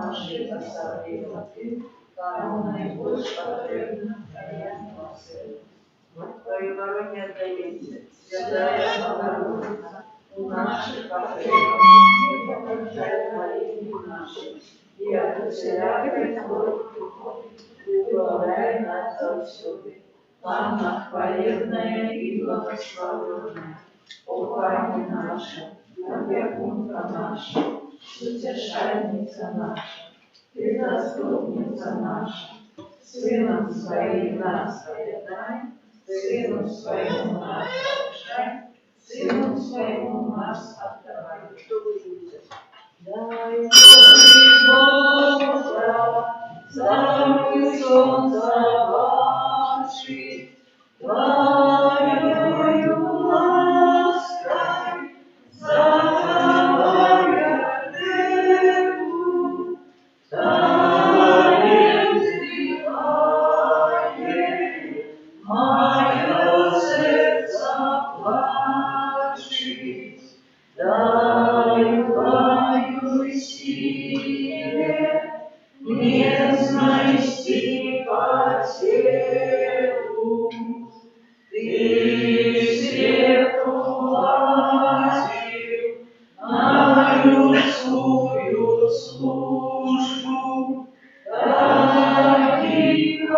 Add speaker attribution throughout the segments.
Speaker 1: наші засадити, та найбільш потрібно приємності. Твої дороги дається, святая Богородиця, у наших потребах, і попереджай молитві наші, і от усіляких хвороб виправляй нас завсюди. Панна хвалебная и благословенная, Упаки наша, опекунка наша, утешальница наша, Ты заступница наша, Сыном Своим нас поведай, Сыну Своему нас повышай, Сыну Своему нас отдавай. Что вы будете? Дай Боже, за солнца ваши, Твоею лаской, закрывая небу, Таем сдыхает мое сердце плачет, дай твою силе нежности по телу, Ты свету властью на людскую службу, таких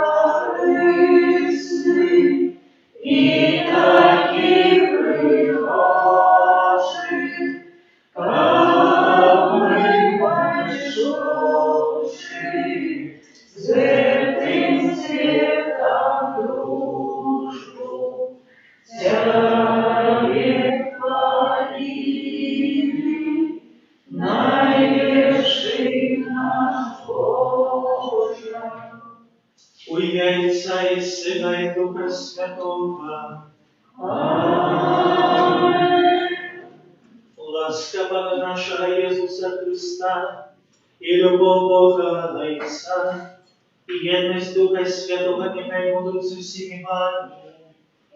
Speaker 1: корыстных и таких приложек, как мы большоши, святым светом дружбу, тянет хвалили, наверши наш Боже.
Speaker 2: У имя Отца и Сына и Духа Святого.
Speaker 1: Аминь.
Speaker 2: Ласка Бога нашего Иисуса Христа и любовь Бога Отца и едность Духа Святого нехай будут со всеми вами.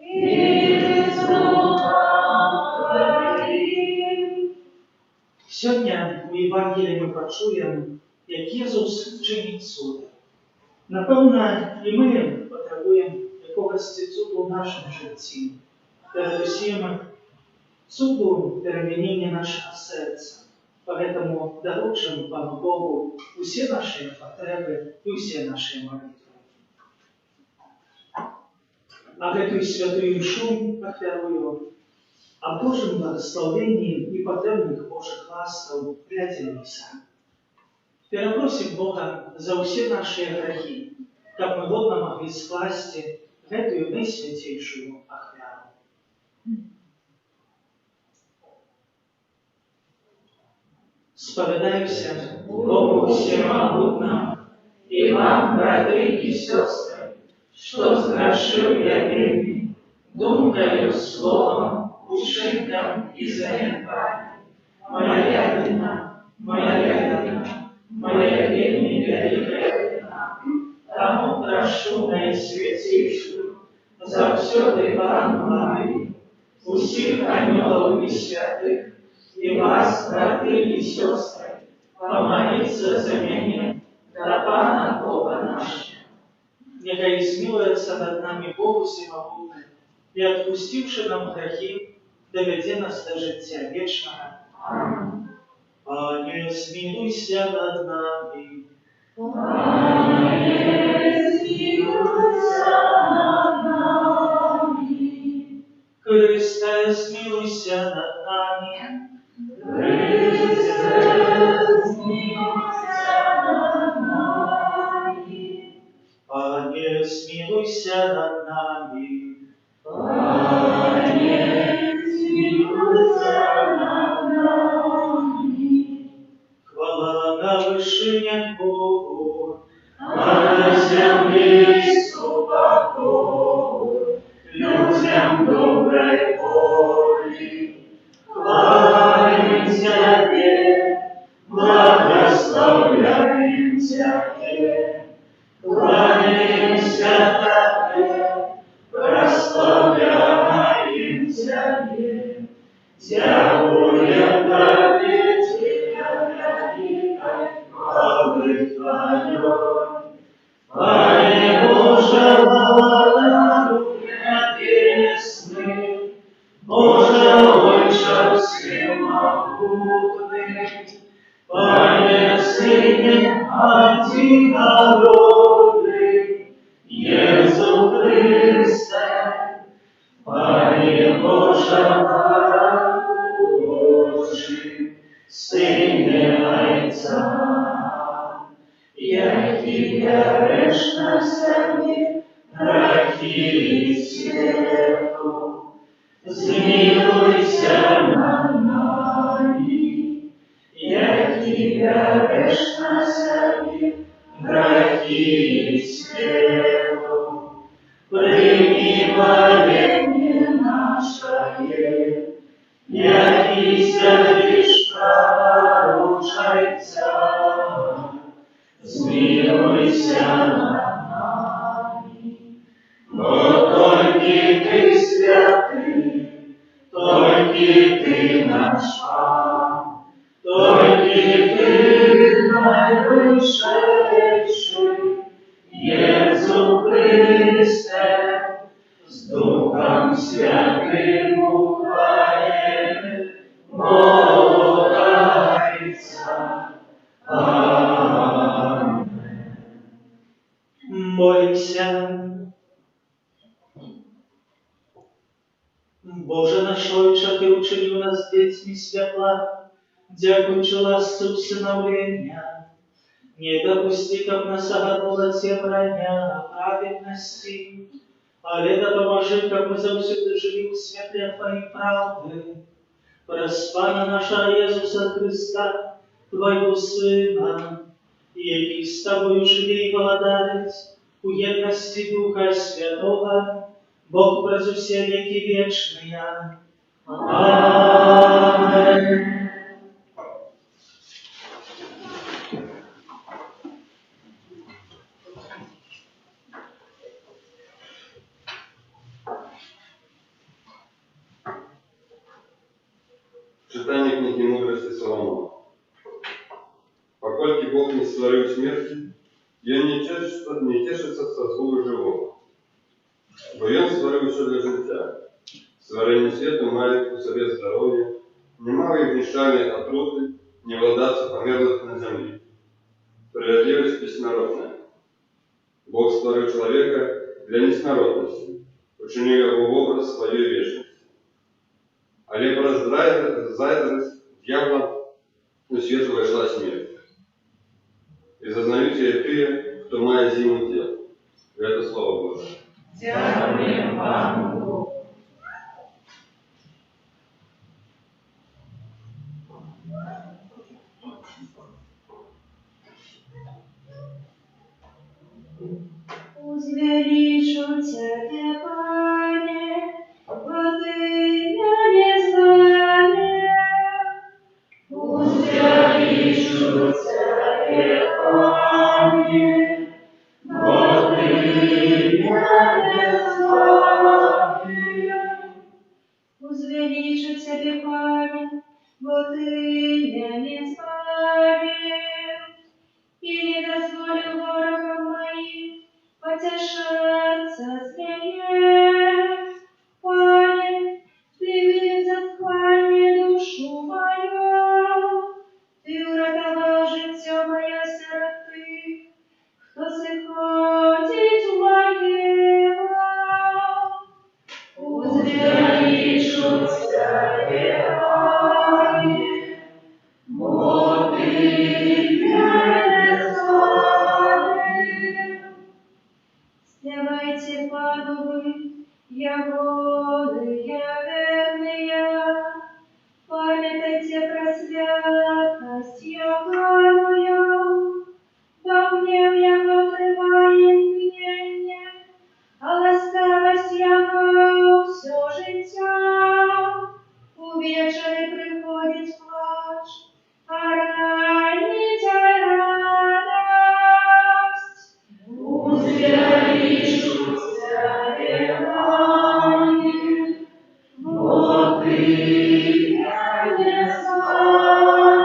Speaker 1: И с Духом Твоим.
Speaker 2: Сьогодні в Євангелії ми почуємо, як Ісус чинить суд. Напевно, і ми потребуємо якогось суду в нашому житті. Передусім, суду перемінення нашого серця. Поэтому доручим Пану Богу усі наші потреби і усі наші молитви. А эту святую мшу оферую о Божьем благословении и потребных Божьих ласков глядимся. Перепросим Бога за все наши грехи, как мы годно могли скласти в эту наисвятейшую охрану. Споведаюся Богу всемогутному и вам, братья и сестры, что сгрешил я ими, думкою, словом, ушимком и занятанием. Моя вина, моя вельми великая вина. Тому прошу наисвятейшую, завсёды панну усіх ангелов и святых, и вас, братья и сестры, помолиться за меня, да Пана Бога нашего. Нехай змилуется над нами Богу всемогутный, и отпустивши нам грехи, доведе нас до життя вечного. Аминь. Пане, смилуйся над нами.
Speaker 1: Пане, смилуйся над нами.
Speaker 2: Христе, смилуйся над нами.
Speaker 1: Христе, смилуйся над нами.
Speaker 2: Пане, смилуйся над нами.
Speaker 1: Пане, смилуйся над нами.
Speaker 2: Хвала на вышинях Богу,
Speaker 1: А на земле покой, людям доброй воли. Хвалим Тебе, благословляем Тебе, кланяемся Тебе, прославляем Тебе, дякуем Тебе, Тебя великой хвалы.
Speaker 2: всемогутний, Пане сине, Отці народний, Єсу Христе, Пане Божа, Божий, Сине Отця, які береш на себе гріхи світу, змилуйся над нами, які береш на себе гріхи світу, прийми моління наше, які святиш праворучайця, змилуйся над нами, бо тільки ти святий, тільки ти наш Пан, тільки ти найвищий, Єсу Христе, з Духом Святим у хвалі Бога Отця. Аминь. Молимся. Боже наш Отче, Ти учинив нас дітьми святла, дякуючи ласці усиновлення. Не допусти, как нас огорнула темрання праведности, але допоможи, как мы завсюду жили в святле Твоей правды. Проспана наша Иисуса Христа, Твоего Сына, який з Тобою жили і владарить у єдності Духа Святого, Бог през усе веки вечные. Аминь.
Speaker 3: Читание книги мудрости Соломона. Покольки Бог не створил смерти, и Он не тешится со звука живого. Бо Он створил все для життя. Створение света має у себе здоров'я, нема їх вмішання отрути, не владаться померлых на земле. Справедливость беснародная. Бог створил человека для неснародности, учинил его в образ своей вечности. Але про заздрість дьявола у світ вийшла смерть. І зазнають її ті, хто має зиму тіл. Це Слово Боже.
Speaker 1: Дякуємо Пану Богу.
Speaker 4: Возвеличу Тебе, Пане, Владыня незнания.
Speaker 1: Возвеличу Тебе, Пане, Владыня незнания.
Speaker 4: Возвеличу Тебе, Пане, Владыня незнания. И не дозволю ворогам моим потешаться змеем. Пане, Ты видишь затхлание душу мою, Ты уратовал життя моє серед тих, хто сиходить в могилу.
Speaker 1: Возвеличу Тебе, Пане, Владыня незнания.
Speaker 4: Спевайте, Пану вы, ягоды верные, памятайте про святость Яганую, во гнев Яго триває гнєння, а ласкавость Яго все життя. Увечері приходить плач, а раніть радость.
Speaker 1: Возвеличу Тебе, Пане, Владыня незнания.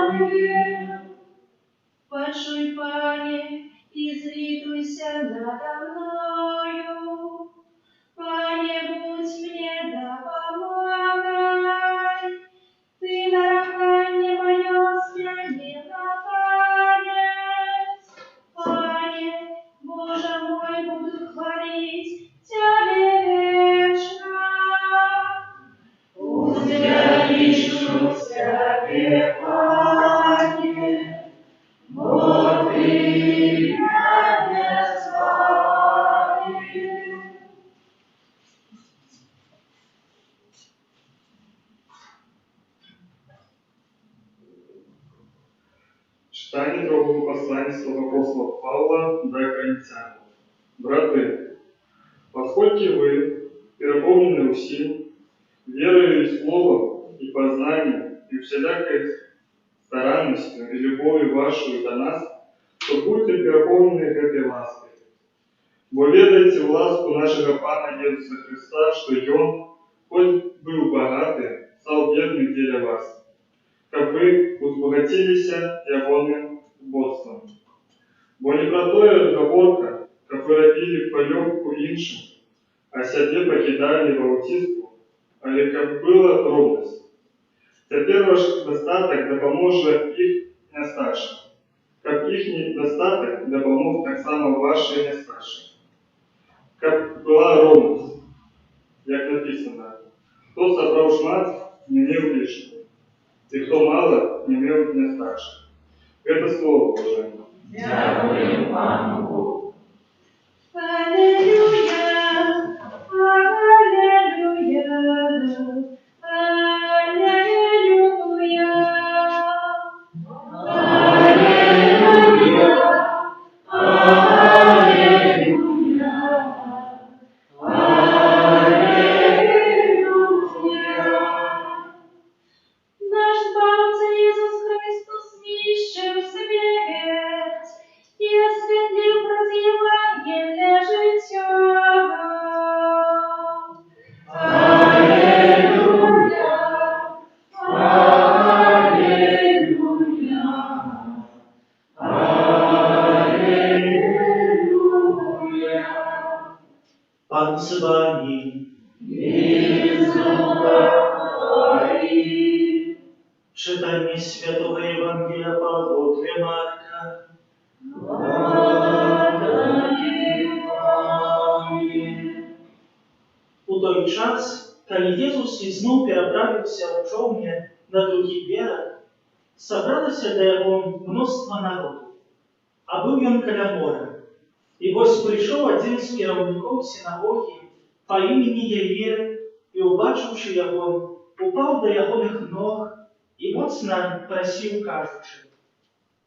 Speaker 5: Читание другого посланства апостола Павла до Коринфян. Браты, поскольку вы переполнены усим, верою и словом, и познанием, и всякой старанностью, и любовью вашу до нас, то будьте переполнены этой лаской. Бо ведаете в ласку нашего Пана Иисуса Христа, что и Он, хоть был богатый, стал бедным для вас, как вы узбогатились ягоным убодством. Бо не про то отговорка, как вы робили полегку іншим, а себе покидали в аутистку, але как была ровность. Теперь ваш достаток допоможе их нестачим, как их недостаток допомог так само вашей нестачим. Как была ровность, як написано, кто собрал шмат, не имел лишнего, и кто мало, не имел нестачи. Это слово Божие.
Speaker 1: Дякую Пану Богу.
Speaker 4: Аллилуйя, аллилуйя, аллилуйя.
Speaker 1: Аллилуйя, аллилуйя, аллилуйя.
Speaker 4: Наш Збавца Ісус Христос знищив смерть і освітлив проз Євангелія життя.
Speaker 1: Аллилуйя, аллилуйя, аллилуйя.
Speaker 2: Пан з вами.
Speaker 1: И с духом
Speaker 2: Читання Святого Євангелія по Августу Марка. У той час, коли Єсус ізноў пераправіўся ў човне на другі берег, сабралася да яго мноства народу. А быў ён каля мора. І вось прыйшоў адзін з кіраўнікоў сінагогі па імені Яір, і, убачыўшы яго, упаў да ягоных ног і моцна прасіў, кажучы: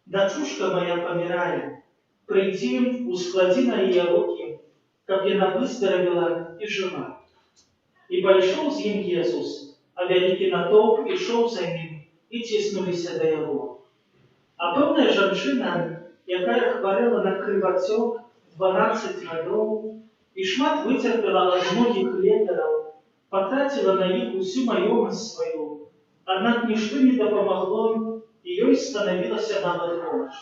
Speaker 2: «Дачушка моя памірае, прыйдзі, ускладзі на яе рукі, каб яна выздаравела і жыва». І пайшоў з ім Jesús, а вялікі натоўп ішоў за ім і ціснуліся да яго. А пэўная жанчына, якая хварэла на крывацёк 12 гадоў і шмат выцерпела ад многіх лекараў, патраціла на іх усю маёмасць сваю, аднак нішто не дапамагло, і ёй станавілася нават горш.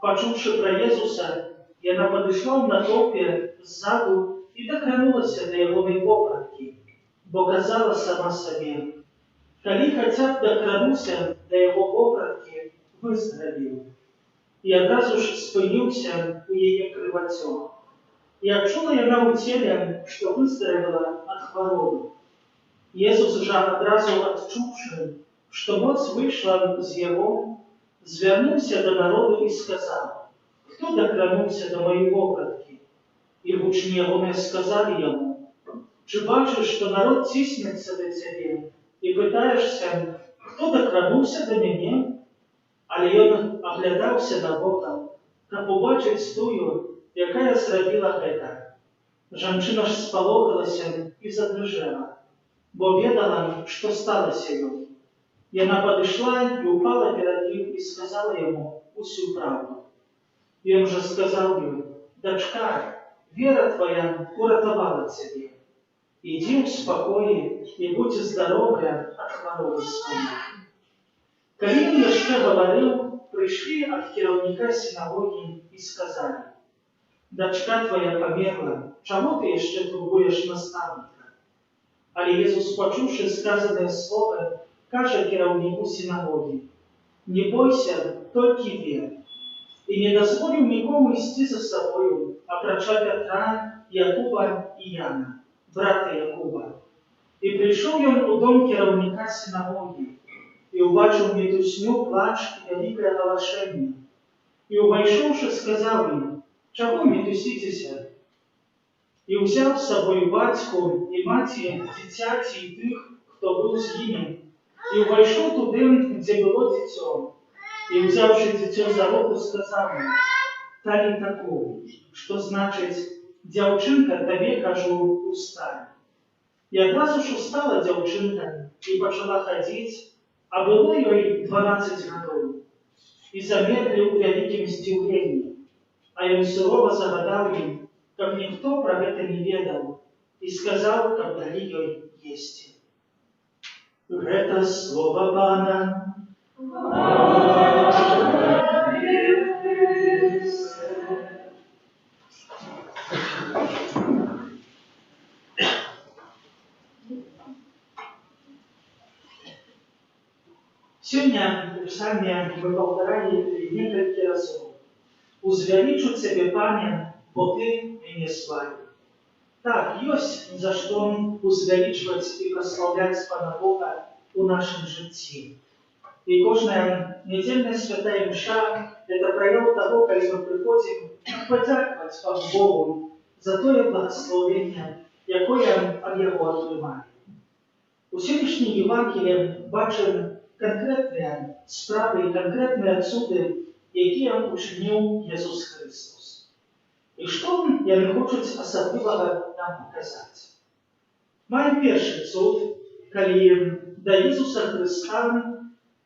Speaker 2: Пачуўшы пра Jesúса, яна падышла ў натоўпе ззаду і дакранулася да ягонай вопраткі, бо казала сама сабе: «Калі хаця б дакрануся да яго вопраткі, выздаравею». І адразу ж спыніўся у яе крывацёк. І адчула яна ў целе, што выздаравела ад хваробы. Jesús жа адразу адчуўшы, што моц выйшла з яго, звярнуўся да народу і сказаў: «Хто дакрануўся да маёй вопраткі?» І вучні ягоныя сказалі яму: «Чи бачыш, што народ ціснецца да цябе, і пытаешся, хто дакрануўся да мяне?» Але ён аглядаўся навокал, каб убачыць тую, якая зрабіла гэта. Жанчына ж спалохалася і задрыжэла, бо ведала, што сталася ёй. Яна падышла і упала перад ім і сказала яму усю правду. Ён жа сказаў ёй: «Дачка, вера твая уратавала цябе. Ідзі ў спакоі і будзь здаровая ад хваробы сваёй». Калі ён яшчэ гаварыў, прыйшлі ад кіраўніка сінагогі і сказалі: «Дачка твая памерла, чаму ты яшчэ турбуеш настаўніка?» Але Jesús, пачуўшы сказаныя словы, кажа кіраўніку сінагогі: «Не бойся, толькі вер». І не дазволіў нікому ісці за сабою, апрача Пятра, Якуба і Яна, брата Якуба. І прыйшоў ён у дом кіраўніка сінагогі, і убачыў мітусню, плач і вялікае галашэнне. І увайшоўшы, сказаў ім: «Чаго мітусіцеся?» І ўзяў з сабой бацьку і маці дзіцяці і тых, хто быў з імі, і ўвайшоў туды, дзе было дзіцё. и, взявши дитё за руку, сказал ему: «Тали такого», что значит «Дзяўчынка, табе кажу, устань». И одразу ж устала дзяўчынка и пачала ходить, а было ёй 12 гадоў. И замедлил в великим здзіўленні, а ён сурова загадал им, каб никто про это не ведал, и сказал, каб дали ёй есці. Гэта слово Пана. Сегодня в псалме мы повторяли несколько разов: «Узвеличу Тебе, Пане, бо Ты меня славил». Так, есть за что узвеличивать и прославлять Пана Бога у нашем житті. И кожная недельная святая мша – это прояв того, когда мы приходим подякувати Пану Богу за то благословение, якое от Его отримали. У сьогоднішній Євангелії бачимо конкретні справи і конкретні цуди, які учинив Ісус Христос. І що я хочу особливого нам показати? Маємо перший цуд, коли до Ісуса Христа,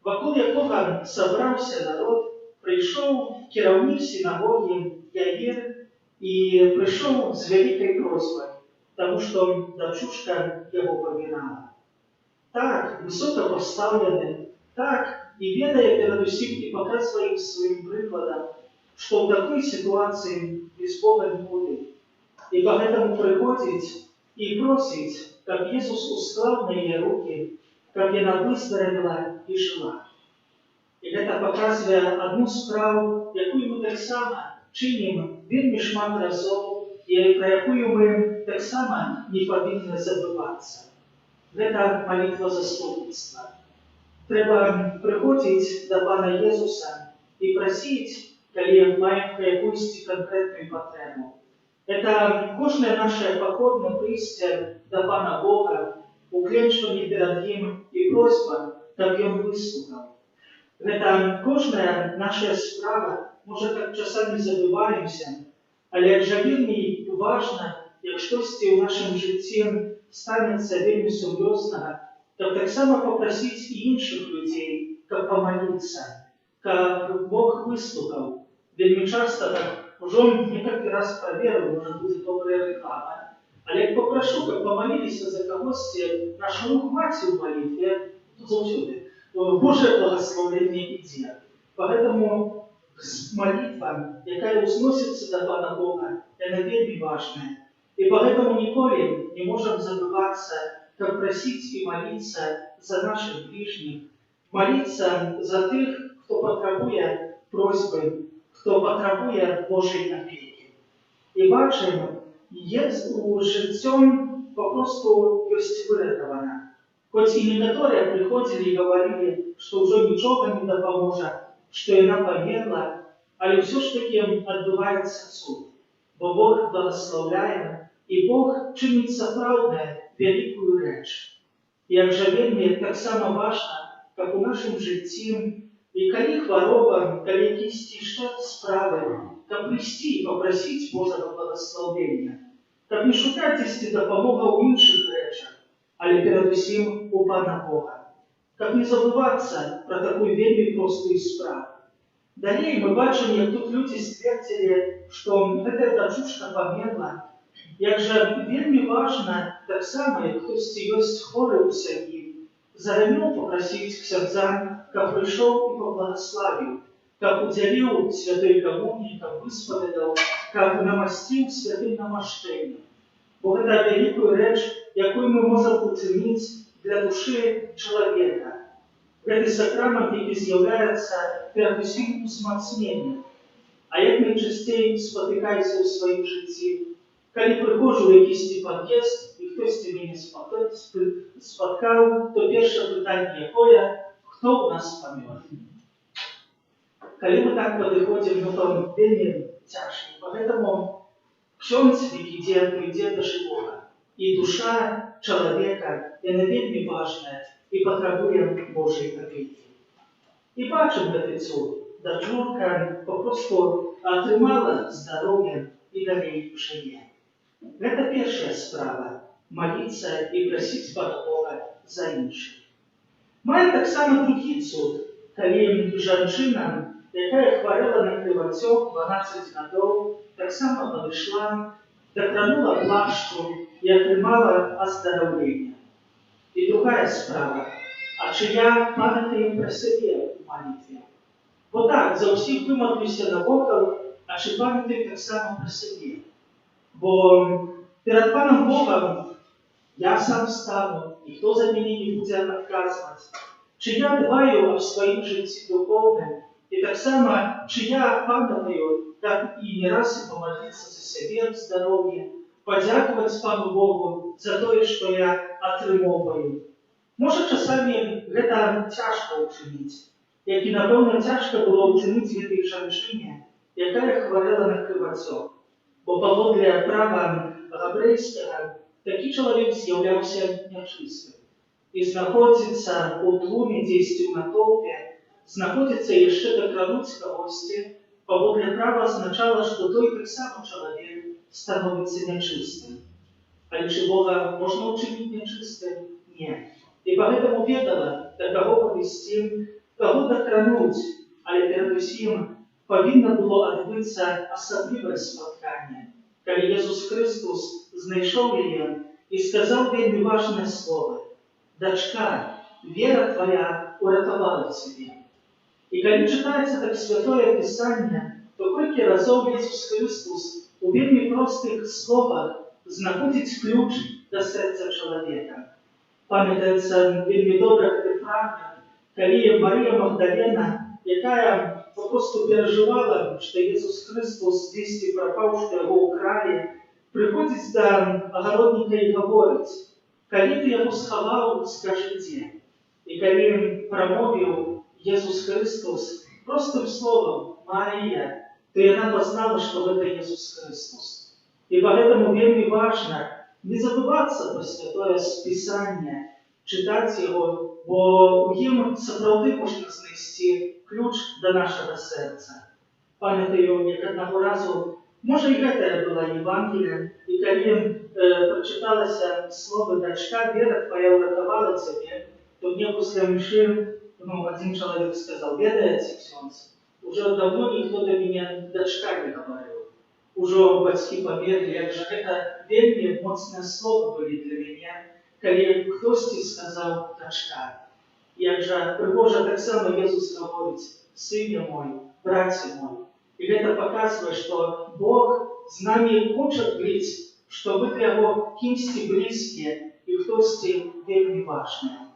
Speaker 2: вокруг якого собрався народ, прийшов керівник синагоги Яїр і прийшов з великою просьбою, тому що дочушка його помирала. Так, высоко поставленный, так и ведая перед усім и показывая своим прикладом, что в такой ситуации без Бога не будет. И поэтому приходит и просит, как Иисус усклав на ее руки, как она выздоровела и жила. И это показывает одну справу, якую мы так само чиним вельми шмат разов, и про якую мы так само не повинны забываться. Это молитва заступництва. Треба приходить до Пана Иисуса и просить, коли маем якусь конкретную потребу. Это кожне наше покорне прийстя до Пана Бога, уклінчування перед Ним і просьба, щоб Він вислухав. Это кожна наша справа, може так часами забиваємося, але як же вельми важно, як щось у нашому житті станеться вельми серйозного, то так само попросить и інших людей, как помолиться, как Бог выслухал. Вельми часто, так, уже несколько раз проверил, может быть, добрая реклама. А я попрошу, как помолились за когось, нашу руку мать в молитве, тут заучили, Божие благословение иди. Поэтому молитва, якая усносится до Пана Бога, она вельми важная. И поэтому николи не можем забываться, как просить и молиться за наших ближних, молиться за тех, кто потребует просьбы, кто потребует Божьей опеки. И бачим, у життям попросту есть вырятовано. Хоть и некоторые приходили и говорили, что уже ничего не допоможет, что она померла, але все ж таки отбывается суд. Бо Бог благословляє, і Бог чинить справді велику реч. Як же вельми так само важно, як у нашому житті, і коли хвороба, коли якісь ще справи, то прийти і попросити Божого благословення, так не шукайте допомога у інших речах, але передусім у Пана Бога. Как не забываться про такую вельми простую справу. Далее мы бачим, як тут люди ствердили, что эта дочушка померла. Як же вельми важно, так само, як хтось есть хворий у сім'ї, заранее попросить ксяндза, как пришел и поблагословил, как уделил святой коммунии, как высповедал, как намастил святым намащением. Бо это великую речь, якую мы можем учинить для души человека. Гэты сакрамент, які з'являецца перадусім узмацненнем. А як найчасцей спатыкаецца ў сваім жыцці, калі прыходжу ў якісьці пад'езд, і хтосьці мяне спаткаў, то першае пытанне якое: хто ў нас памёр? Калі мы так падыходзім, то вельмі цяжка. Поэтому ksiądz, які прыйдзе да жывога, і душа чалавека, яна вельмі важная, и потребуем Божьей опеки. І бачимо гэты цуд. Дачурка попросту атрымала здароўе і далей жыве. Гэта першая справа – маліцца і прасіць Пана Бога за іншых. Маем таксама другі цуд, калі жанчына, якая хварэла на крывацёк 12 гадоў, таксама падышла, дакранула плашчу і атрымала аздараўленне. І другая справа – а чыя памятаем пра сябе ў малітве? Бо так, за ўсіх выматлюся навокал, а чи памятаю таксама пра сябе? Бо перад Панам Богом я сам стану, ніхто за мяне не будзе адказваць. Чи я дбаю аб сваім жыцці духоўным, і таксама, чи я памятаю, так і не раз і памаліцца за сябе аб здароўі, падзякаваць Пану Богу за тое, што я атрымоўваю. Можа, часамі гэта цяжка ўчыніць, як і, напэўна, цяжка было ўчыніць гэтай жанчыне, якая хварэла на крывацёк. Бо паводле права габрэйскага такі чалавек з'яўляўся нячыстым. І знаходзіцца ў тлуме дзесьці ў натоўпе, знаходзіцца яшчэ дакрануць кагосьці, паводле права азначала, што той таксама чалавек становіцца нячыстым. Але чи Бога можна ўчыніць нячыстым? Не. І пагэтаму ведала, да каго падысці, каго дакрануць, але перад усім павінна было адбыцца асаблівае спатканне, калі Jesús Христос знайшоў яе і сказаў вельмі важнае слово: «Дачка, вера твоя уратавала цябе». І калі чытаецца так святое Пісанне, то колькі разоў Jesús Христос у вельмі простых словах знаходзіць ключ да сэрца чалавека. Памятаецца вельмі добра гэты фрагмент, калі Марыя Магдалена, якая попросту перажывала, што Jesús Христос дзесьці прапаў, што яго ўкралі, прыходзіць да агародніка і гаворыць: «Калі ты яго схаваў, скажы дзе». І калі прамовіў Jesús Христос простым словам «Марія», то яна пазнала, што гэта Jesús Христос. І пагэтаму вельмі важна не забывацца пра святое Пісанне, чытаць яго, бо ў ім сапраўды можна знайсці ключ да нашага сэрца. Памятаю, як аднаго разу, можа і гэтая была Евангелія, і калі прачыталася слово «Дачка, вера твоя уратавала цябе», то мне пасля мшы адзін чалавек сказаў: «Ведаеце, ксёндз, ужо давно ніхто да мяне дачка не гаварыў. Ужо бацькі памерлі, як жа гэта вельмі моцныя словы былі для мяне, калі хтосьці сказаў дачка». Як жа прыгожа таксама Jesús гаворыць: «Сыне мой, браце мой». І гэта паказвае, што Бог з намі хоча быць, што мы для яго кімсьці блізкія і хтосьці вельмі важныя.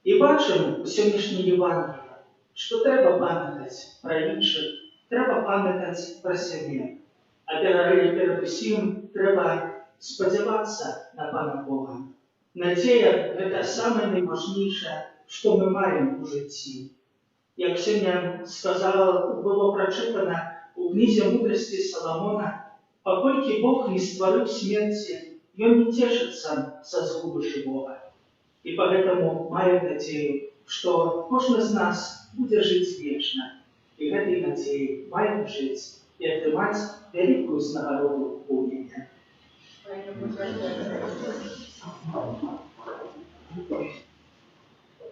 Speaker 2: І бачым у сённяшняй Евангеліі, што трэба памятаць пра іншых, трэба памятаць пра сябе. А перад усім трэба спадзявацца на Пана Бога. Надзея – гэта самае найважнейшае, што мы маем у жыцці. Як сёння было прачытана ў кнізе мудрасці Саламона, паколькі Бог не стварыў смерці, ён не цешыцца са згубы жывога. І пагэтаму маем надзею, што кожны з нас будзе жыць вечна. І гэтай надзеяй маем жыць і атрымаць вялікую знагароду ў небе.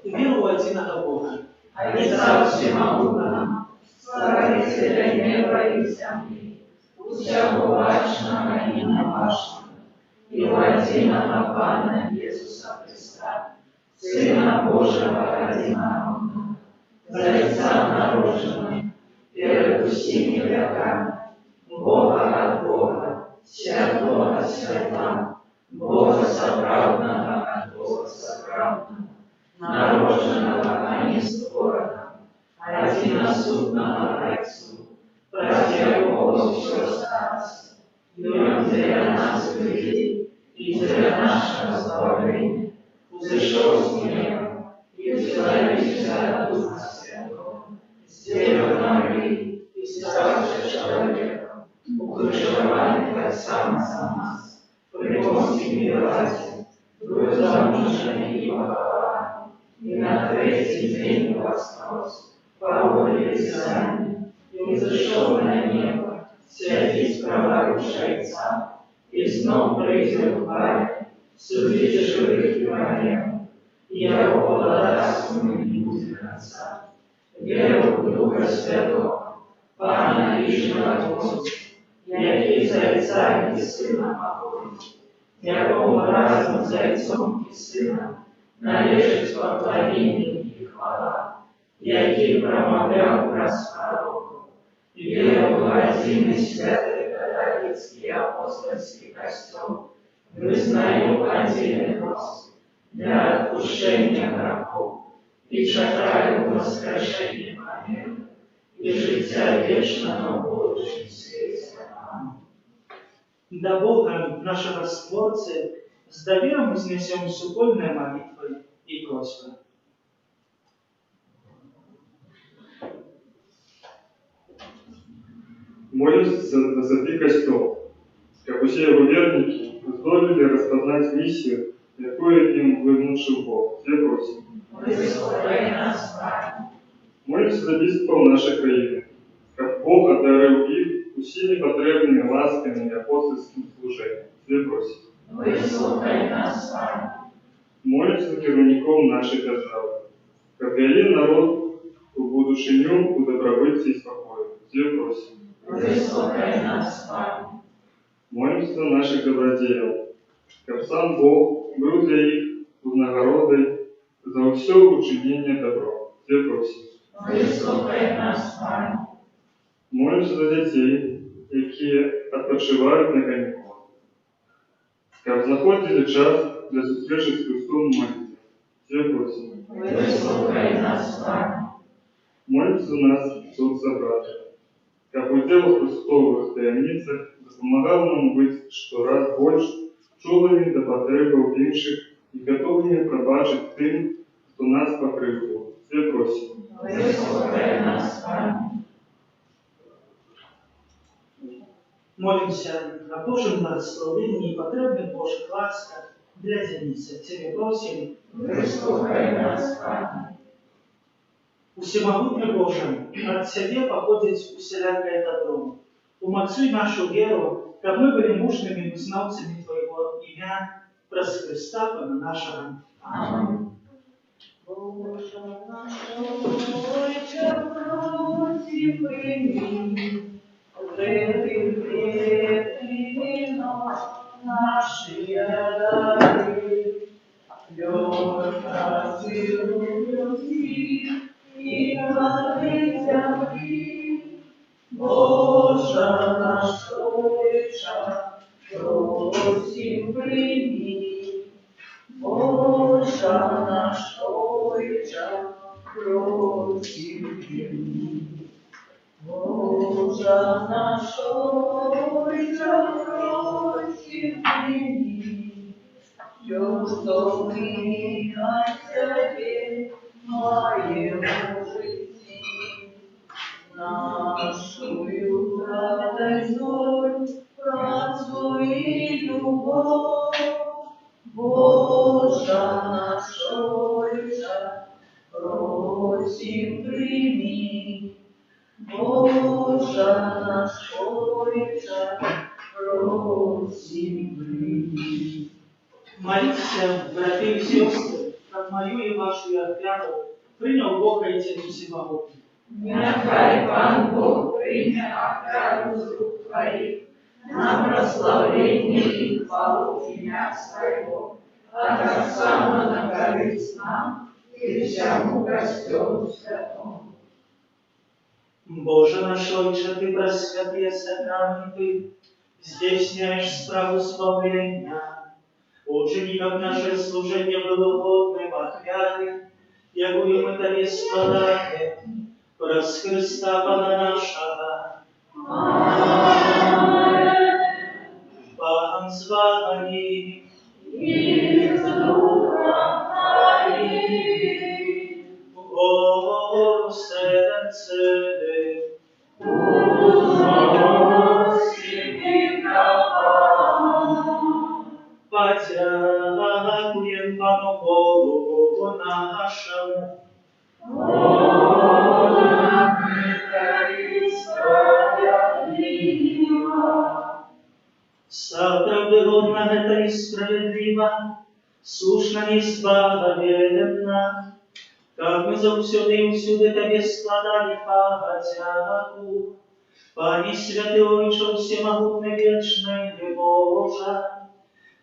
Speaker 2: Веру ў адзінага Бога,
Speaker 1: Отца Всемогутного, Створителя неба и земли, всего важного и неважного, и в единого Пана Иисуса Христа, Сына Божьего одинокого, Зайца наружного, перед всеми веками, Бога от Бога, Святого от Святого, Бога соправдного от Бога соправдного, нароженного, а не створенного, одиносудного Отцу, ради Бога все осталось, и Он для нас людей и для нашего избавления взошел с неба и вселился от Духа Святого, с Девы Марии и ставший человеком, укрываемый Отцом за нас, при Понтии Пилате, был замужем и похован, и на третий день воскрес, небесами и взошел на небо, всякий правооружейца, и снова произвел хваль, судите живых и мертвых, и его благодатству не будет конца. Веру в Духа Святого, Пана и Животворца, який за Отца и Сына походит, якому разом за Отцом и Сыном належит поклонение и хвала, який промовлял праз пророков, веру в один и святый католический апостольский костел, вызнаю один Господь для отпущения грехов и чекаю воскрешение помилуй и життя вічного в будущем свете.
Speaker 2: До Бога, нашего Створца, с доверием вознесем супольные молитвы и просьбы.
Speaker 5: Молюсь за святый костел, как все его верники здолели распознать миссию, якую им внушил Бог. Все просим.
Speaker 1: Вислухай нас, Пане.
Speaker 5: Молюсь за біскупов нашей країни, как Бог одарил их усіми потребными ласками и апостольским служением. Все просим.
Speaker 1: Вислухай нас, Пане.
Speaker 5: Молюсь за керівников нашей державы, как вели народ у будущеню, у добробытия и спокою. Все просим.
Speaker 1: Вислухай нас, Пане.
Speaker 5: Молимся за наших добродеев, как сам Бог был для их нагородой за все учинение добро. Все просим.
Speaker 1: Вислухай нас, Пане.
Speaker 5: Молимся за детей, які відпочивають на канікулах, как знаходили час для зустрічі з Христом в молитві. Все просим.
Speaker 1: Вислухай нас, Пане.
Speaker 5: Молимся за нас, соцсобратья, как в делах Христовых таємницях допомагав нам быть щораз больше чулими до потреб інших і готовими пробачити тим, хто нас покривдив. Все просим.
Speaker 1: Вислухай нас, Пане.
Speaker 2: Молимся о Божьем благословении и потребных Божьих ласках для Дениса. Тебе просим.
Speaker 1: Вислухай нас, Пане.
Speaker 2: Всемогутний Боже, от Тебе походит усялякое добро. Умацуй нашу веру, как мы были мужными вызнавцами Твоего имя, праз Христа Пана нашего.
Speaker 1: Аминь.
Speaker 4: Боже наш, Отче, просим прими, наши дары, лёгко любви и плоды земли. Боже наш Отче, просим прими, Боже наш Отче, просим прими. Боже наш Отче, просим прими, все, что мы на себе маем в жизни, нашу радость, боль, працу и любовь. Боже наш Отче, просим прими, Боже наш Отче, просим прими.
Speaker 2: Молитесь, братья и сестры, как мою и вашу отряду принял Бог и Отец Всемогутний.
Speaker 1: Нехай Пан Бог прийме отряду з рук Твоих на прославление и хвалу имя Своего, а так само на корысть нам и всему костелу святому.
Speaker 2: Боже наш Отче, Ты просвятые сокровенный, здійсняєш справу спавлення. Учини, как наше служение было угодным отряде, якую мы Тебе складаем, праз Христа Пана нашего. Пан с вами.
Speaker 1: И с духом Твоим.
Speaker 2: О, сердце,
Speaker 1: Уносим микрофон.
Speaker 2: подякуем Пану Богу нашему.
Speaker 1: О,
Speaker 2: Сапраўды годна гэта і справядліва, слушна і збавленна, каб мы заўсёды і ўсюды Табе складалі падзяку. Пане святы Ойче всемагутны вечны ты Божа,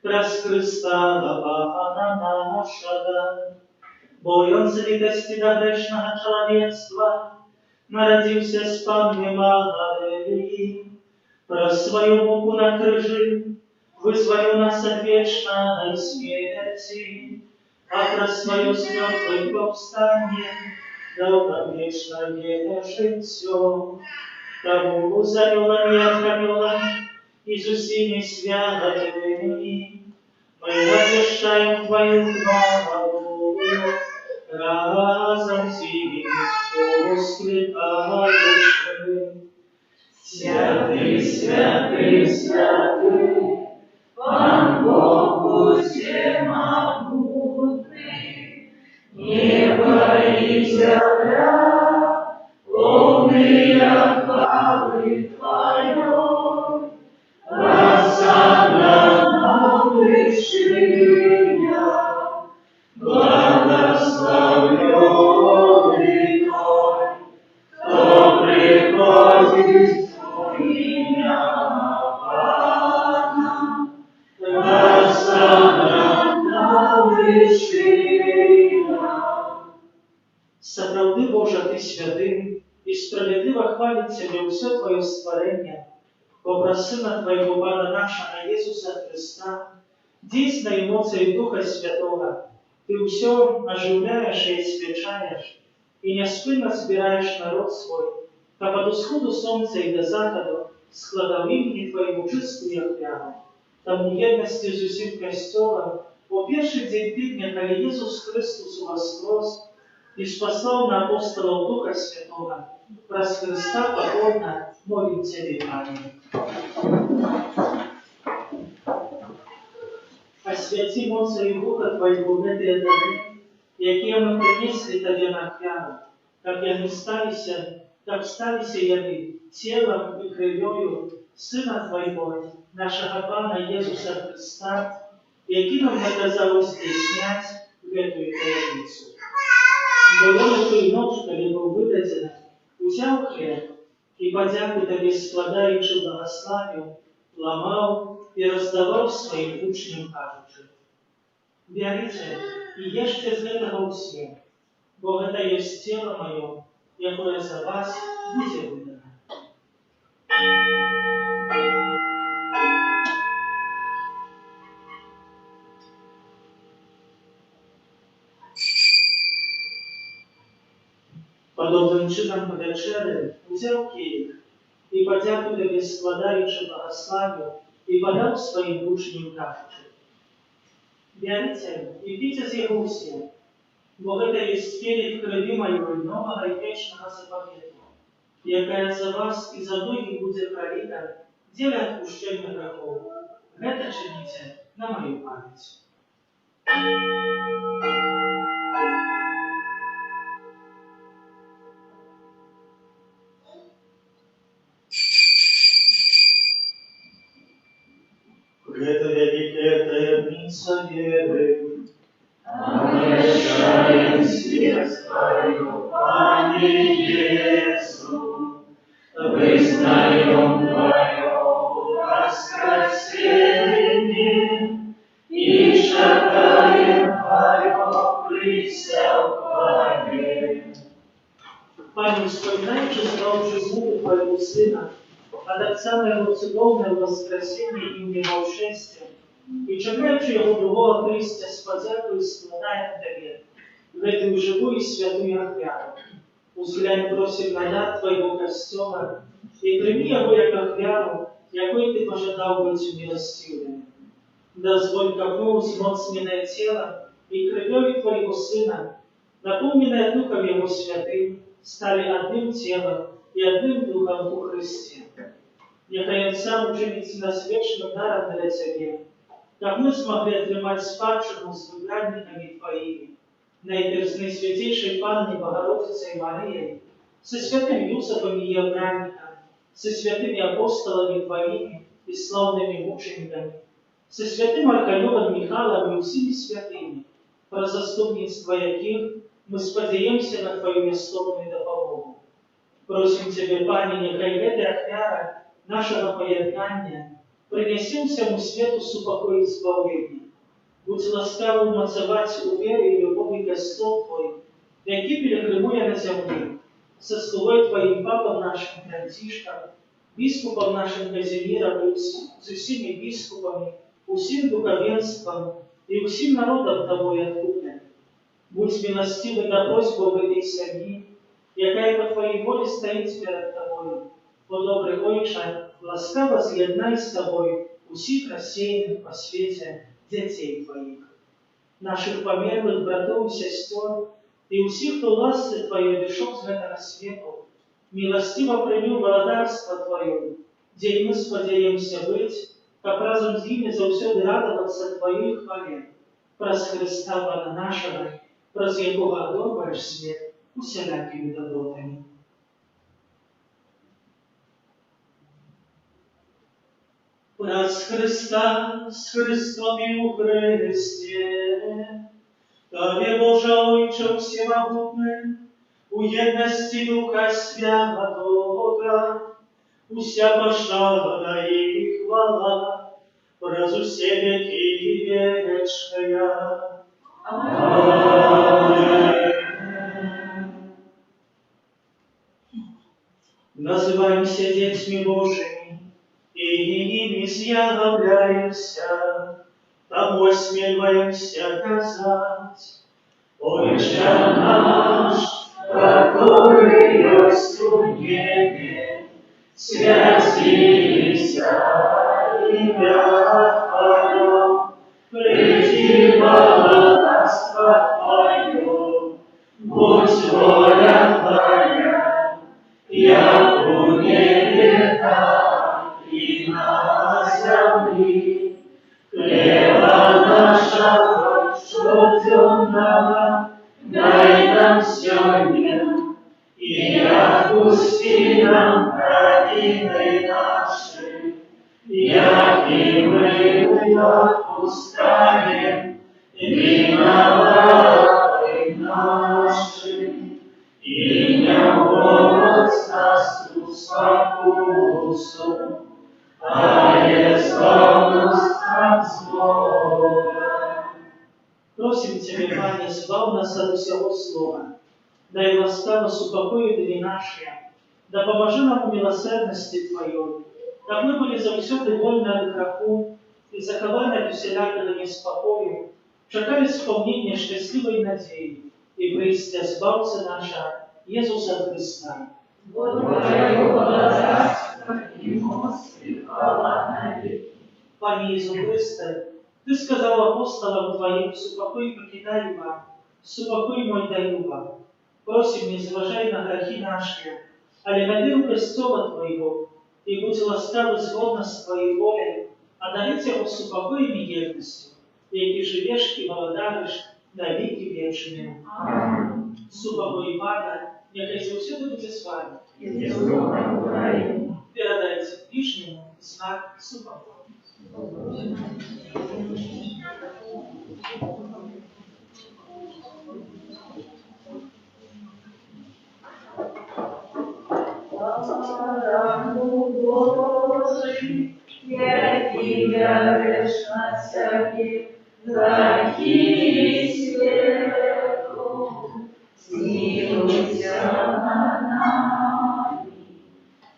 Speaker 2: праз Христа Пана нашага, бо Ён з літасці да грэшнага чалавецтва нарадзіўся з Панны Марыі, праз сваю муку на крыжы вызваліў нас ад вечнай смерці, а праз сваё з мёртвых паўстанне даў нам вечнае жыццё. Таму з анёламі і арханёламі і з усімі святымі мы абвяшчаем Тваю хвалу, разом з імі воскликаючи.
Speaker 1: Святый, святый, святый, Пан Бог всемогутный, небо и земля, полные хвалы Твоей, рассада на вершинах, благословенный Твой, кто приходит имя Пана, рассада на вершинах.
Speaker 2: Сапраўды, Божа, Ты святым і справядліва хваліць Цябе ўсё Твоё стварэнне, бо праз Сына Твайго Пана нашага Jesúsa Христа, дзейснай эмоцыяй Духа Святога, Ты ўсё ажыўляеш і асвячаеш, і няспынна збіраеш народ свой, каб ад усходу сонца і да захаду складаў імені Твайму чыстую ахвяру. Таму єднасці з усім касцёлам у першы дзень тыдня, калі Jesús Христос уваскрос і спаслаў на апостолаў Духа Святога, праз Христа пакорна молім Цябе, Пане. Асвяці моцаю Духа Твайго гэтыя дары, якія мы прынеслі Табе на ахвяру, каб сталіся яны целам і крывёю Сына Твайго, нашага Пана Jesúsa Христа, які нам наказаў здзейсняць гэтую таямніцу. Бо Ён у тую ноч, калі быў выдадзены, узяў хлеб і падзяку Табе складаючы благаславіў, ламаў і раздаваў сваім вучням, кажучы: «Бярыце і ешце з гэтага ўсе, бо гэта ёсць цела маё, якое за вас будзе выдана». Падобным чынам па вячэры узяў келіх і падзяку Табе складаючы благаславіў і падаў сваім вучням, кажучы: «Бярыце і піце з яго ўсе, бо гэта ёсць келіх крыві маёй новага і вечнага запавету, якая за вас і за многіх будзе праліта дзеля адпушчэння грахоў. Гэта чыніце на маю памяць». Гэта вялікая таямніца веры.
Speaker 1: Обещаем смерть Твою, Пане Иисус, вызнаем Твое воскресение и шагаем Твое прися в хвале.
Speaker 2: Пане, вспоминаючи здравчу змогу Твоего Сына, от Отца Моего цудовное воскресение и милосердие, и чекаючи Его другого Христа с подякою складаем Тебе в эту живую и святую ахвяру. Узглянь, просим на дар Твоего костела и прими Его як ахвяру, якой Ты пожадал быть умилостивым. Дозволь, как мы узмоцненное тело и кровью Твоего Сына, наполненное Духом Его святым, стали одним телом и одним Духом у Христе. Нехай Он сам учинить нас вечным даром для Тебе, как мы смогли отрымать спадщину с выбранниками Твоими, найперш с наисвятейшей Панной Богородицей Марией, со святым Юсопом и Евграником, со святыми апостолами Твоими і славними мучениками, зі святим Арканьолом Михайлом і усіми святими, про заступництво яких ми сподіваємося на Твою милостиву допомогу. Просим Тебе, Пане, нехай эта офяра нашего поєднання принесе всему свету супокой и избавление. Будь ласкав умацевать у вере и любови Господь Твой, який перекримує на землі, со слугой Твоим папом нашим Францишком, біскупом нашим Казимиром, с усіми біскупами, усім духовенством и усім народом Тобой откупленным. Будь милостивый на просьбу в этой семьи, якая по Твоей воле стоит перед Тобою. О добрый Ойче, ласкаво з'єднай з Тобою усіх рассеянных по свете детей Твоих, наших померлых братов и сестер, и усіх, хто ласці Твоей пришел з этого свету, милостиво прими благодарство Твое, где мы сподеемся быть, как разом с ними завсёды радоваться Твоей хвале, праз Христа Пана нашего, праз якого одобриш свет усілякими добротами. Праз Христа, с Христом и у Христе, Тебе, Боже Ойче всемогутный, у едности Духа Святого, уся пошана и хвала, праз усе веки вечная. Аминь. Называемся детьми Божьими, и ими являемся, тому осмеливаемся казать: Отче наш, который есть в небе, святися имя Твое, приди царство Твое, будь воля Твоя, як у небе, так и на земле. Хлеба нашего щоденного дай нам сегодня, и отпусти нам провины наши, як и мы отпускаем виноватым нашим. И не вводь нас в спокусу, а избавь нас от злого. Просим Тебя, Пане, избавь нас от всего злого. Дай ласкаво упокоить дни наши, да поможи нам в милосердности Твоей, как мы были завсёды вольны от греху и захованы от усілякого неспокою, чекали сповнення щасливої надії и прийстя Збавця наша, Єсуса Христа.
Speaker 1: Бо Твоего царства и мощь и хвала навеки.
Speaker 2: Пане Иисус Христе, Ты сказал апостолам Твоим: «Супокой покидай вам, супокой мой даю вам». Просим, не зважай на грехи наши, але на веру престола Твоего, и будь ласкавый згодно с Твоей волей, одарить его супокоем и верностью, який живешь и володаришь на веки вечные.
Speaker 1: Аминь.
Speaker 2: Супокой Пана, нехай завсёды буде з вами.
Speaker 1: И с Духом Твоим.
Speaker 2: Передайте ближнему знак супокоя.
Speaker 1: Рану Божий, який явиш на всяких грехи світу, змилуйся над нами.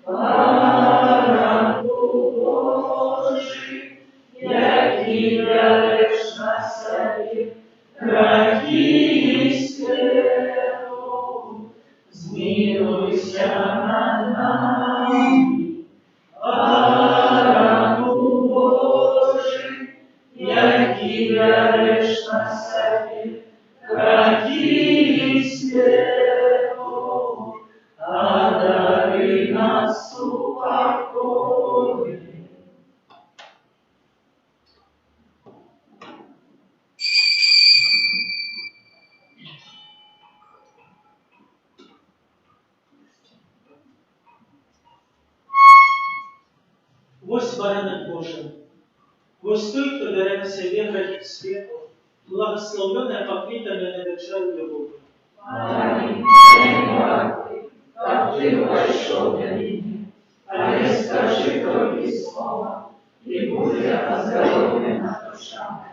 Speaker 1: Рану Божий, який явиш на всяких грехи світу, змилуйся над нами. Рану Божий, який явиш на всяких грехи світу, одари нас упокоєм.
Speaker 2: Ось бараник Божий, ось той, хто бере на себе гріх світу, благословленная покрытая на вечеру любовь.
Speaker 1: Аминь. Как ты вошел до меня, а я скажи только слово, и будет оздоровлена душа моя.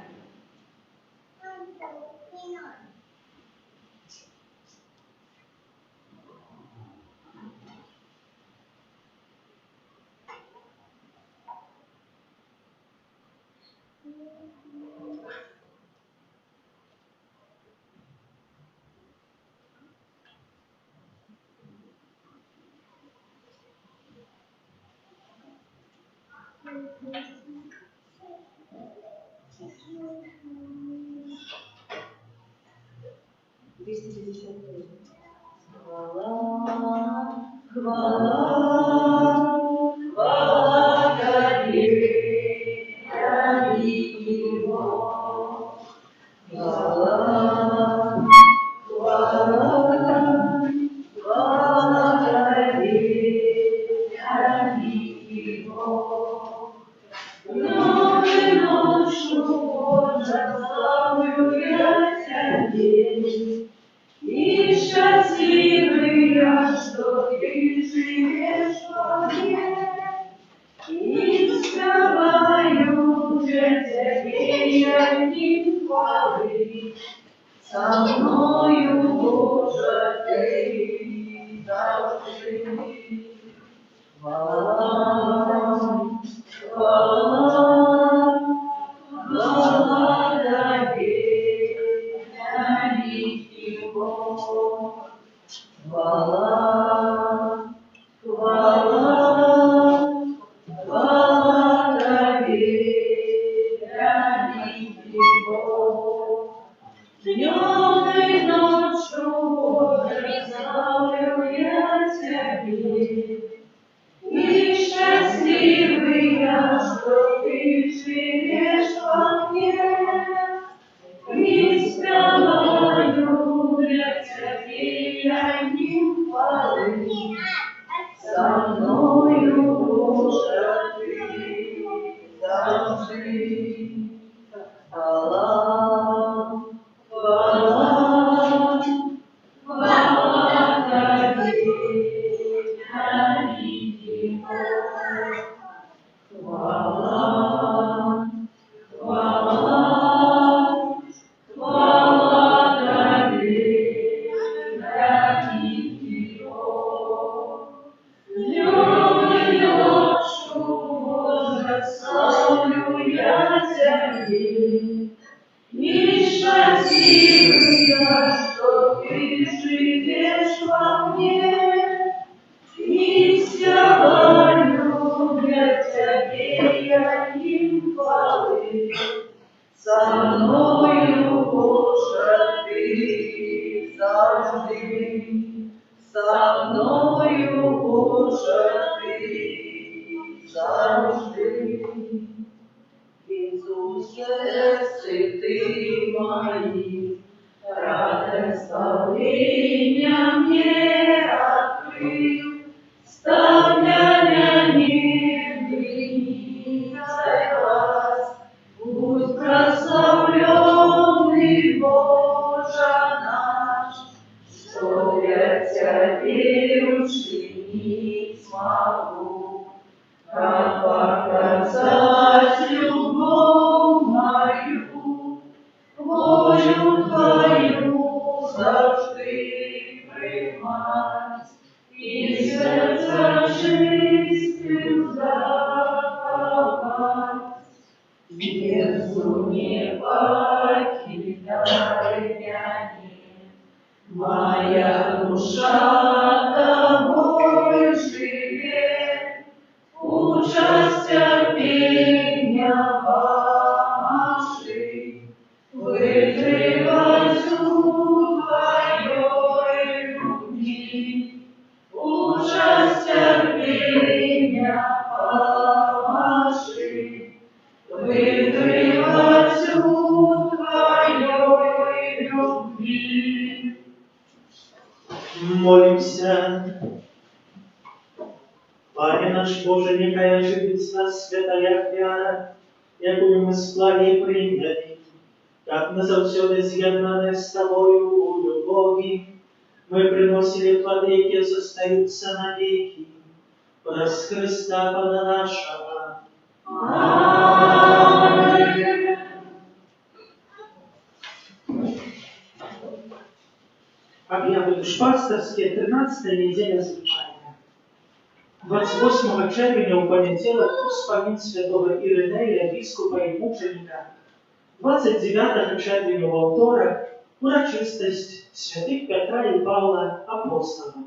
Speaker 1: И счастливый я, что ты живешь во мне, и вставаю для тебе одни хвалы. Со мною, Боже, ты завжди. Хвала, хвала, хвала тебе, великий Бог. Хвала, хвала, хвала тебе, великий Бог. Днем и ночью, Боже, славлю я тебе. И счастливый я, что ты живешь во мне, и спеваю для тебя одним хвалы. Со мною, Боже, ты завжди. Хвала, хвала, хвала тебе, великий Бог. Хвала, хвала, хвала тебе, великий Бог. Днем и ночью, Боже, славлю я тебе. И счастливый я, что ты живешь во мне, и спеваю для тебя одним хвалы. Со мною, Боже, ты завжди, со мною, Боже, ты завжди. Иисусе, святый мои, радость спасения мне открыл, ставля не глаз, будь прославленный Боже наш, что я тебе учинить смогу. Как показать любовь мою, волю твою завжди приймать, и сердце жизнью заховать. Иисус, не покидай меня, моя душа тобой живет. Участь терпения поможи, выживать у твоей любви. Участь терпения поможи, выживать у твоей любви.
Speaker 2: Молимся. Пане наш Боже, нехай оживить нас святая вяра, якую мы славі прийняли, как назавсёды з'єднане з Тобою у любові, мы приносили плоды, які зостаються навеки, через Христа Пана нашего.
Speaker 4: Аминь.
Speaker 2: Объявы душпастерские, 13-я неделя звичайная. 28 червня у понеділок успомін святого Іринея, біскупа і мученика. 29 червня у вівторок урочистость святих Петра і Павла апостолів.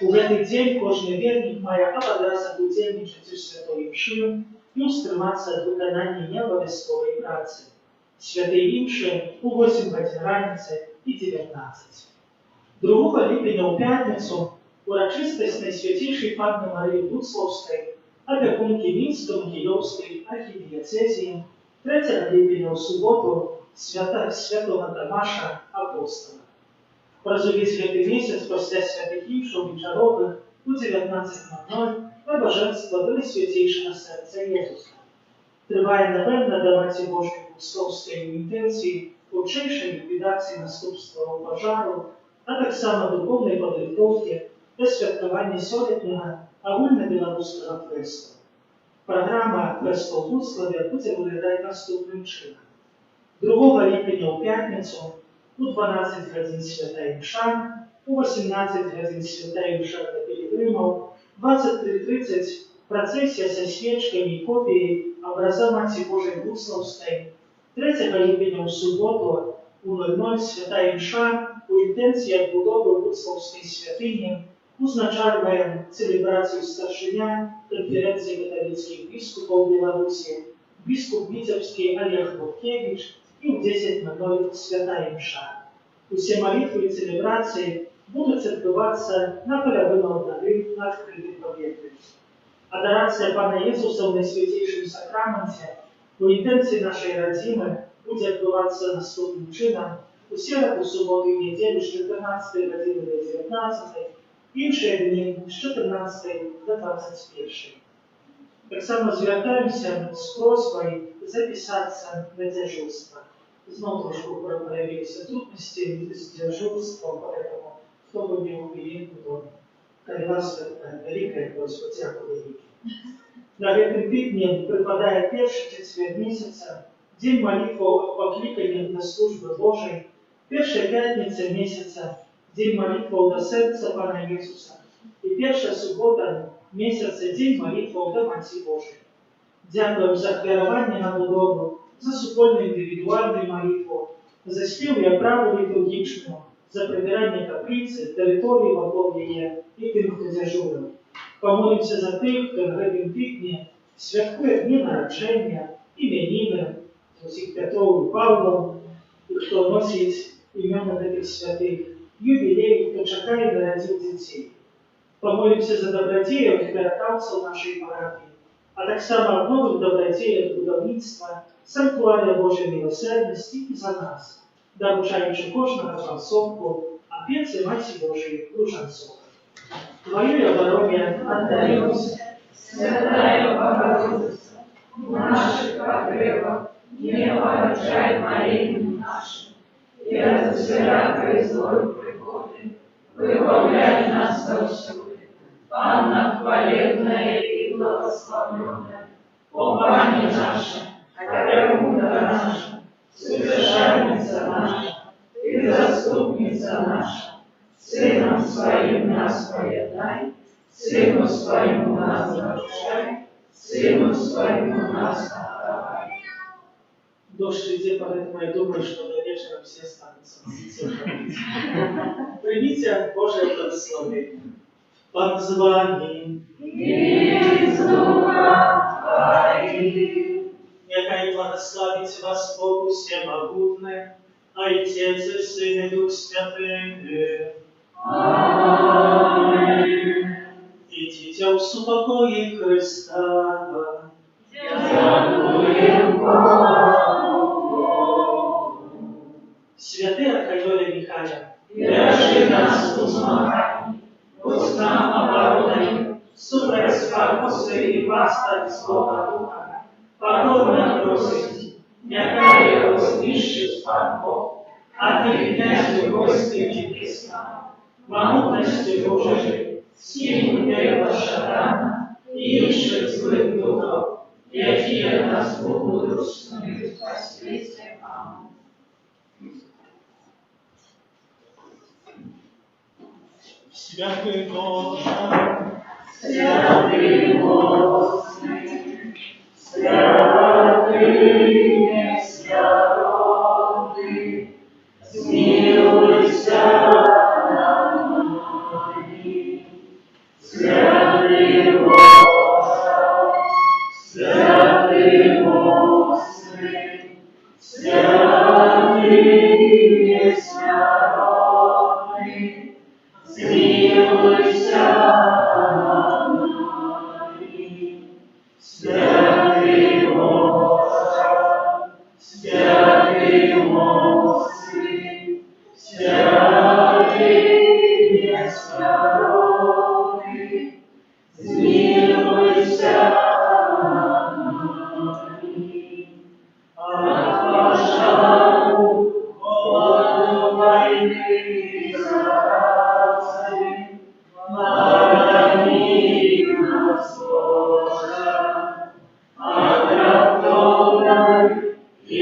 Speaker 2: У цей день кожен вірник має обов'язок удільничати у святої мші і устриматися від виконання необов'язкової праці. Святої імші у 8 годин раниці і 19. 2 липня у п'ятницю урочистость Найсвятейшей Панны Марии Буцлавской, опекунки Минской Киевской архидиоцезии, 3 липня у субботу святого Томаша Апостола. Прожили святый месяц после святых имшев вечеровых у 19:00 на божество до Найсвятейшего Серця Єзуса. Триває новенна до Матері Божої Буцлавської інтенції учейшої ліквідації наступства пожару, а так само духовної підготовки до святкування сьогоднішнього агульно-білоруського фесту. Програма «Фесту в Буцлаві» буде виглядати наступним чином. 2 липня у п'ятницю у 12 годин свята мша, у 18 годин свята мша для пилигримов, 23:30 процессия со свечками и копией образа Матери Божией Буцлавской, 3 липня у субботу у 00 свята мша у інтенції будови Буцлавської святині узначальуємо целебрацію старшиня конференції католицьких біскупів Білорусі, біскуп Вітебський Олег Буркевич і в 10:00 свята мша. Усі молитви і целебрації будуть відбуватися на половину алтарі на відкритих повітрях. Адорація Пана Єсуса в Найсвятейшому Сакраменті у інтенції нашої родини буде відбуватися наступним чином у середу, суботу і неділю з 14 години до 19, інші дні з 14 до 21. Так само звертаємося з просьбою записатися на дежурство. Знову трошки проявилися трудності з дежурством, поэтому хто бы не увидел, то королевство великая просьба всякого великого. На гэтым тыдні припадає перший четвер месяца, день молитвы покликания на службы Божией, первая пятница месяца, день молитвы до сердца Пана Иисуса, и первая суббота месяца, день молитвы до Матери Божией. Дякуем за хвярование на будову, за супольную индивидуальную молитву, за спев и оправу литургичную, за прибирание каплицы, территории вокруг ее и тем, кто дежурил. Помолимся за тих, хто на гэтым тыдні святкує дні народження, іменини, за всіх Петров і Павлов, і хто носить імена таких святих, юбілеїв, хто чекає народів дітей. Помолимся за добродіїв перекавців нашої парафії, а так само нових добродіїв будівництва, санктуарія Божої милосердності і за нас, доручаючи кожного способку, опеці Матері Божої Лужанцова. Твою обороне отдаемся,
Speaker 1: Святая Богородица, в наших потребах не обожай молитву нашу, и от всякой злой приходы выбавляй нас повсюду. Анна хвалебная и благословенная, о Пане наша, Карауда наша, Содержальница наша и Заступница наша, Сыном Своим нас поедай, Сыну Своему нас научай, Сыну Своему нас наставай.
Speaker 2: Дождь идет, поэтому я думаю, что до вечера все останутся. Примите Божие благословение. Позвони
Speaker 1: из духа Твоих.
Speaker 2: Нехай благословить вас Бог всемогутный, Отец и Сын и Дух Святый.
Speaker 1: Аминь.
Speaker 2: Идите в супокое Христа.
Speaker 1: Дякуем Богу.
Speaker 2: Святый Архангеле Михаил,
Speaker 1: Держи нас у змаганні, будь нам обороною,
Speaker 2: супроть спокойствия и постать Слова Духа, покорно просить, якая его знищить Бог, а ты, князь Господи Христа, могутностью Божией, силу Дева Шатана и інших злих духов, які нас будуть руснуть спасти. Амінь. Святий Боже,
Speaker 4: Святий Господи, святий несвятий, змилуйся над нами. Святий Боже, святий Господи, святий несвятий, змилуйся над нами. Святий Боже, святий Господи, святий несвятий, змилуйся над нами. От пожару, от войны и заразы, храни нас, Боже, от раптовной и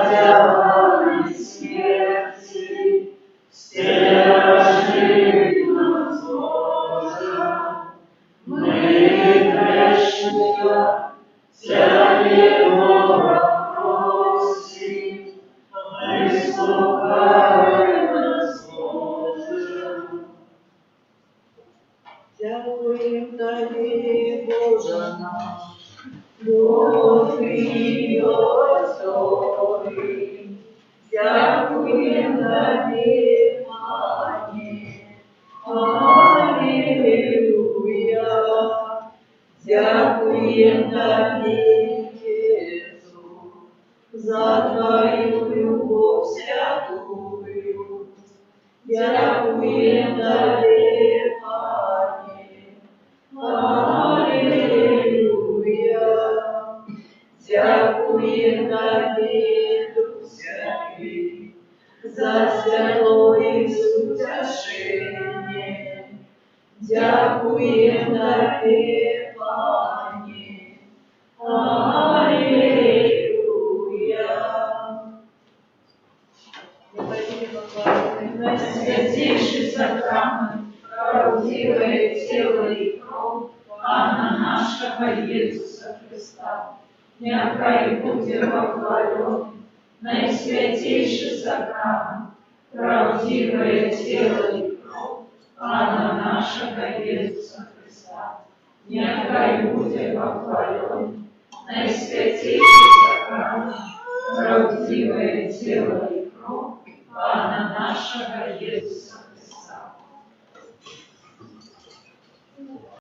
Speaker 4: несподянной смерти, стержи нас, Боже. Мы грешные, Тебя просим, выслухай нас, Боже. Дякуємо Тобі, Боже наш, добрий, достойний. Дякуємо Тобі, Пане. Алілуя. Дякуємо Тобі, Єсу, за Твою любов святую. Дякуємо Тобі, Пане. Алілуя. Дякуємо Тобі, Дух Святий, за святое сутяшение. Дякуємо Тобі, Пане. Алілуя. Святейший сакрамент, правдивое тело и кровь Пана нашего Иисуса Христа, нехай будет поклонен. Наисвятейший сакрамент, правдивое тело и кровь Пана нашего Иисуса Христа, нехай будет поклонен. Наисвятейший сакрамент, правдивое тело и кровь Пана нашего Иисуса